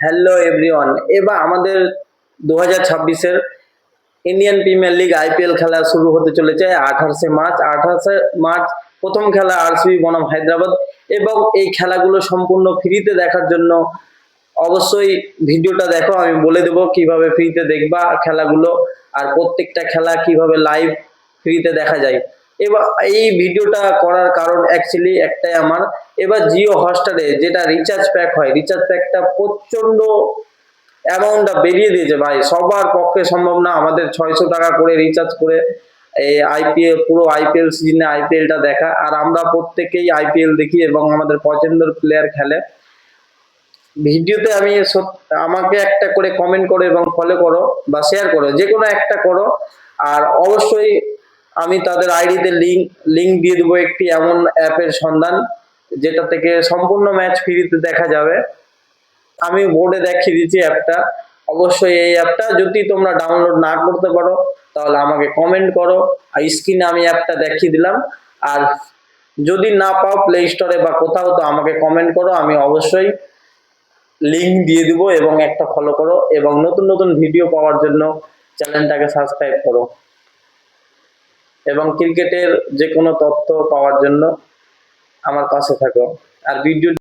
Hello everyone, এবার আমাদের 2026-এর Indian premier league IPL খেলা শুরু হতে চলেছে 28শে মার্চ। প্রথম খেলা আরসিবি বনাম হায়দ্রাবাদ। এবং এই খেলাগুলো সম্পূর্ণ ফ্রিতে দেখার জন্য অবশ্যই ভিডিওটা দেখো। আমি বলে দেবো কিভাবে ফ্রিতে দেখবা খেলাগুলো, আর প্রত্যেকটা খেলা কিভাবে লাইভ ফ্রিতে দেখা যায়। এবার এই ভিডিওটা করার কারণ অ্যাকচুয়ালি একটাই আমার, এবার জিও হটস্টারে যেটা রিচার্জ প্যাক হয়, রিচার্জ প্যাকটা প্রচন্ড অ্যামাউন্টটা বেরিয়ে দিয়েছে ভাই। সবার পক্ষে সম্ভব না আমাদের 600 টাকা করে রিচার্জ করে এই আইপিএল, পুরো আইপিএল সিজনে আইপিএলটা দেখা। আর আমরা প্রত্যেকেই আইপিএল দেখি এবং আমাদের পছন্দের প্লেয়ার খেলে। ভিডিওতে আমি আমাকে একটা করে কমেন্ট করো এবং ফলো করো বা শেয়ার করো, যে কোনো একটা করো। আর অবশ্যই আমি তাদের আইডিতে লিঙ্ক দিয়ে দেবো একটি এমন অ্যাপের সন্ধান যেটা থেকে সম্পূর্ণ ম্যাচ ফ্রিতে দেখা যাবে। আমি বোর্ডে দেখিয়ে দিচ্ছি অ্যাপটা। অবশ্যই এই অ্যাপটা যদি তোমরা ডাউনলোড না করতে পারো তাহলে আমাকে কমেন্ট করো, আর স্ক্রিনে আমি অ্যাপটা দেখিয়ে দিলাম। আর যদি না পাও প্লে স্টোরে বা কোথাও, তো আমাকে কমেন্ট করো, আমি অবশ্যই লিঙ্ক দিয়ে দিব। এবং একটা ফলো করো এবং নতুন নতুন ভিডিও পাওয়ার জন্য চ্যানেলটাকে সাবস্ক্রাইব করো এবং ক্রিকেটের যে কোনো তথ্য পাওয়ার জন্য আমার পাশে থাকো। আর ভিডিও